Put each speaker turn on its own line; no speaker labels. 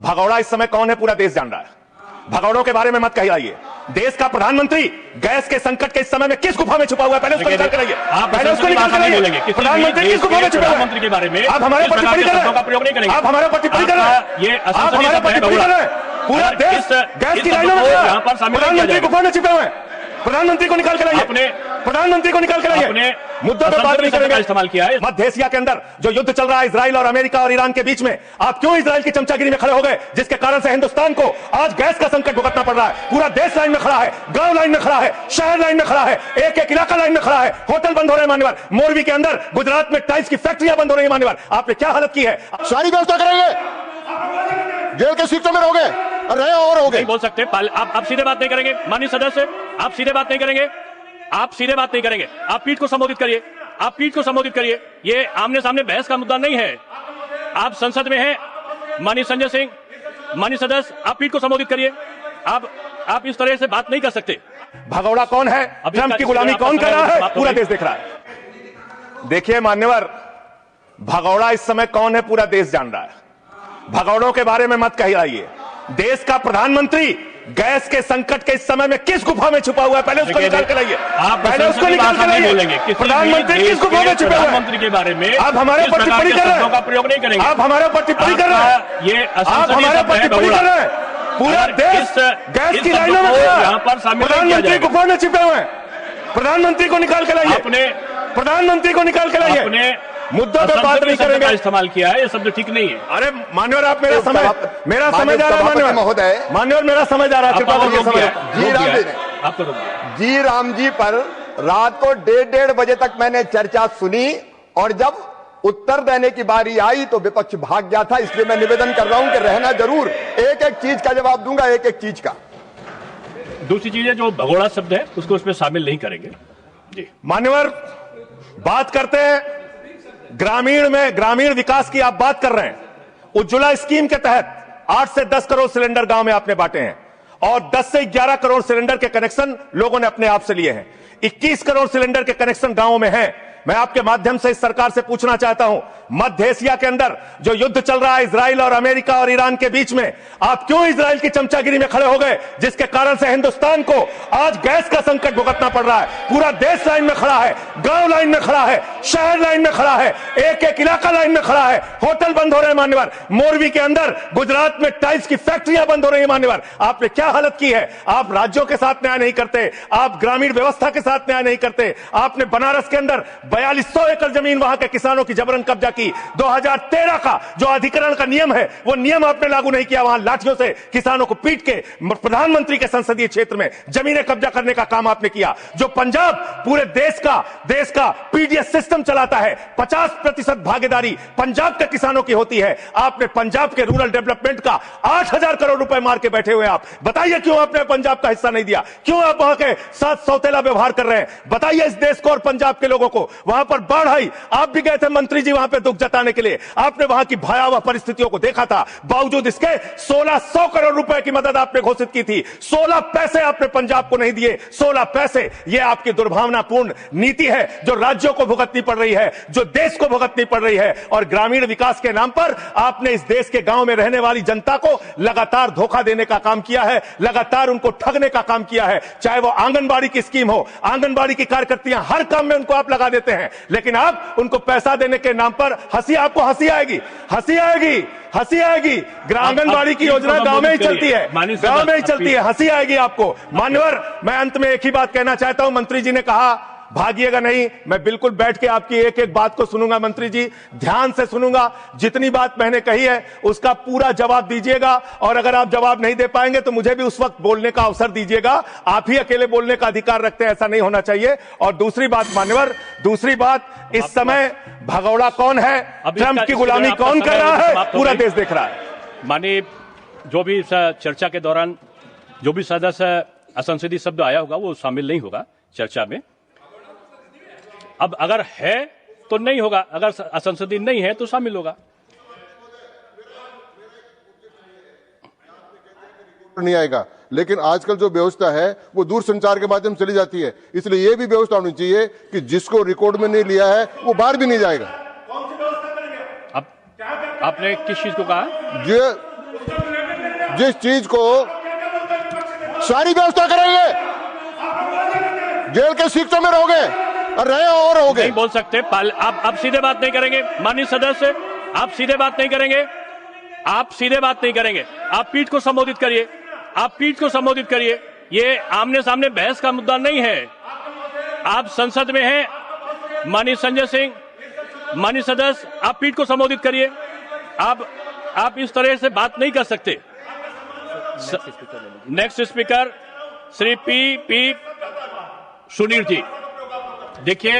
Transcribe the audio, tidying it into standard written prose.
भगौड़ा इस समय कौन है पूरा देश जान रहा है। भगौड़ों के बारे में मत कहिए। देश का प्रधानमंत्री गैस के संकट के इस समय में किस गुफा में छुपा हुआ है, पहले उसको निकाल कर लाइए। पहले उसको निकाल कर लाइए। प्रधानमंत्री किस गुफा में छुपा हुआ है के बारे में आप हमारे ऊपर टिप्पणी कर रहे हैं। आप हमारे ऊपर टिप्पणी कर रहे हैं। आप हमारे ऊपर टिप्पणी कर रहे हैं। पूरा देश गैस की लाइनों में खड़ा, प्रधानमंत्री गुफा में छिपे हुए हैं। प्रधानमंत्री को निकाल के लाइए। प्रधानमंत्री को निकाल के लाइए। मुद्दों पर बात नहीं करेंगे।
इस्तेमाल किया है
मध्य एशिया के अंदर जो युद्ध चल रहा है इजराइल और अमेरिका और ईरान के बीच में, आप क्यों इजराइल की चमचागिरी में खड़े हो गए, जिसके कारण से हिंदुस्तान को आज गैस का संकट भुगतना पड़ रहा है। पूरा देश लाइन में खड़ा है, गांव लाइन में खड़ा है, शहर लाइन में खड़ा है, एक एक इलाका लाइन में खड़ा है। होटल बंद हो रहे हैं मान्यवर। मोरबी के अंदर गुजरात में टाइल्स की फैक्ट्रियां बंद हो रही है मान्यवर। आपने क्या हालत की है।
सारी व्यवस्था करेंगे, जेल के सीटों में रहोगे और हो गए।
नहीं बोल सकते। आप सीधे बात नहीं करेंगे माननीय सदस्य, आप सीधे बात नहीं करेंगे। आप सीधे बात नहीं करेंगे। आप पीठ को संबोधित करिए। आप पीठ को संबोधित करिए। ये आमने सामने बहस का मुद्दा नहीं है। आप संसद में हैं माननीय संजय सिंह, माननीय सदस्य, आप पीठ को संबोधित करिए। आप इस तरह से बात नहीं कर सकते।
भगौड़ा कौन है, ट्रंप की गुलामी कौन कर रहा है, पूरा देश देख रहा है। देखिए मान्यवर, भगौड़ा इस समय कौन है पूरा देश जान रहा है। भगौड़ों के बारे में मत कहिए। देश का प्रधानमंत्री गैस के संकट के इस समय में किस गुफा में छुपा हुआ है, पहले उसको निकाल के लाइए। पहले उसको निकाल के लाइए। प्रधानमंत्री किस गुफा में छुपा हुआ है।
प्रधानमंत्री के बारे में
आप हमारे ऊपर टिप्पणी कर रहे हैं।
प्रयोग नहीं करेंगे।
आप हमारे ऊपर टिप्पणी कर रहे हैं।
ये
आप हमारे ऊपर टिप्पणी कर रहे हैं। पूरा देश गैस की लाइनों में
यहाँ पर
प्रधानमंत्री गुफा में छिपे हुए हैं। प्रधानमंत्री को निकाल के लाइए। प्रधानमंत्री को निकाल के लाइए। मुद्दों पर बात नहीं करेंगे।
इस्तेमाल किया है, ये शब्द ठीक नहीं है।
अरे मान्यवर, आप मेरा समय जा रहा है। मान्यवर मेरा समय जा रहा है। कृपा करके समय
जी राम जी पर रात को 1:30 बजे तक मैंने चर्चा सुनी और जब उत्तर देने की बारी आई तो विपक्ष भाग गया था। इसलिए मैं निवेदन कर रहा हूं कि रहना जरूर, एक एक चीज का जवाब दूंगा, एक एक चीज का।
दूसरी चीज है जो भगोड़ा शब्द है उसको उसमें शामिल नहीं करेंगे। जी
मान्यवर, बात करते हैं ग्रामीण विकास की। आप बात कर रहे हैं उज्ज्वला स्कीम के तहत 8 से 10 करोड़ सिलेंडर गांव में आपने बांटे हैं और 10 से 11 करोड़ सिलेंडर के कनेक्शन लोगों ने अपने आप से लिए हैं। 21 करोड़ सिलेंडर के कनेक्शन गांवों में हैं। मैं आपके माध्यम से इस सरकार से पूछना चाहता हूं, मध्य एशिया के अंदर जो युद्ध चल रहा है इजराइल और अमेरिका और ईरान के बीच में, आप क्यों इजराइल की चमचागिरी में खड़े हो गए, जिसके कारण से हिंदुस्तान को आज गैस का संकट भुगतना पड़ रहा है। पूरा देश लाइन में खड़ा है, गांव लाइन में खड़ा है, शहर लाइन में खड़ा है, एक एक इलाका लाइन में खड़ा है। होटल बंद हो रहे हैं मान्यवर। मोरबी के अंदर गुजरात में टाइल्स की फैक्ट्रियां बंद हो रही है मान्यवर। आपने क्या हालत की है। आप राज्यों के साथ न्याय नहीं करते, आप ग्रामीण व्यवस्था के साथ न्याय नहीं करते। आपने बनारस के अंदर 4200 एकड़ जमीन वहां के किसानों की जबरन कब्जा की। 2013 का जो अधिकरण का नियम है वो नियम आपने लागू नहीं किया। वहां लाठियों से किसानों को पीट के प्रधानमंत्री के संसदीय क्षेत्र में जमीनें कब्जा करने का काम आपने किया। जो पंजाब पूरे देश का पीडीएस सिस्टम चलाता है, 50% भागीदारी पंजाब के किसानों की होती है। आपने पंजाब के रूरल डेवलपमेंट का 8000 करोड़ रुपए मार के बैठे हुए। आप बताइए क्यों आपने पंजाब का हिस्सा नहीं दिया, क्यों आप वहां के साथ सौतेला व्यवहार कर रहे हैं। बताइए इस देश को और पंजाब के लोगों को। वहां पर बाढ़ आई, आप भी गए थे मंत्री जी वहां पे दुख जताने के लिए। आपने वहां की भयावह परिस्थितियों को देखा था। बावजूद इसके 1600 करोड़ रुपए की मदद आपने घोषित की थी। 16 पैसे आपने पंजाब को नहीं दिए। 16 पैसे, यह आपकी दुर्भावनापूर्ण नीति है जो राज्यों को भुगतनी पड़ रही है, जो देश को भुगतनी पड़ रही है। और ग्रामीण विकास के नाम पर आपने इस देश के गांव में रहने वाली जनता को लगातार धोखा देने का काम किया है, लगातार उनको ठगने का काम किया है। चाहे वो आंगनबाड़ी की स्कीम हो, आंगनबाड़ी की कार्यकर्तियां, हर काम में उनको आप लगा देते हैं, लेकिन आप उनको पैसा देने के नाम पर आपको हंसी आएगी। आंगनबाड़ी की योजना गांव में ही चलती है, गांव में ही चलती है। हंसी आएगी आपको। मान्यवर, मैं अंत में एक ही बात कहना चाहता हूं। मंत्री जी ने कहा भागिएगा नहीं, मैं बिल्कुल बैठ के आपकी एक एक बात को सुनूंगा। मंत्री जी, ध्यान से सुनूंगा। जितनी बात मैंने कही है उसका पूरा जवाब दीजिएगा, और अगर आप जवाब नहीं दे पाएंगे तो मुझे भी उस वक्त बोलने का अवसर दीजिएगा। आप ही अकेले बोलने का अधिकार रखते हैं, ऐसा नहीं होना चाहिए। और दूसरी बात मान्यवर, इस समय भगौड़ा कौन है, ट्रंप की गुलामी कौन कर रहा है, पूरा देश देख रहा है।
माने जो भी चर्चा के दौरान जो भी सदस्य असंसदीय शब्द आया होगा वो शामिल नहीं होगा चर्चा में। अब अगर है तो नहीं होगा, अगर असंसदीय नहीं है तो शामिल होगा।
नहीं आएगा, लेकिन आजकल जो व्यवस्था है वो दूरसंचार के माध्यम से चली जाती है। इसलिए ये भी व्यवस्था होनी चाहिए कि जिसको रिकॉर्ड में नहीं लिया है वो बाहर भी नहीं जाएगा।
अब आपने किस चीज को कहा?
जो
जिस चीज को सारी व्यवस्था करेंगे, जेल के शिक्षकों में रहोगे और रहे और रहोगे।
नहीं बोल सकते, आप सीधे बात नहीं करेंगे माननीय सदस्य, आप सीधे बात नहीं करेंगे, आप सीधे बात नहीं करेंगे। आप पीठ को संबोधित करिए, आप पीठ को संबोधित करिए। ये आमने सामने बहस का मुद्दा नहीं है। आप संसद में हैं माननीय संजय सिंह, माननीय सदस्य, आप पीठ को संबोधित करिए। आप इस तरह से बात नहीं कर सकते। Next speaker Shri P Sunil ji, देखिए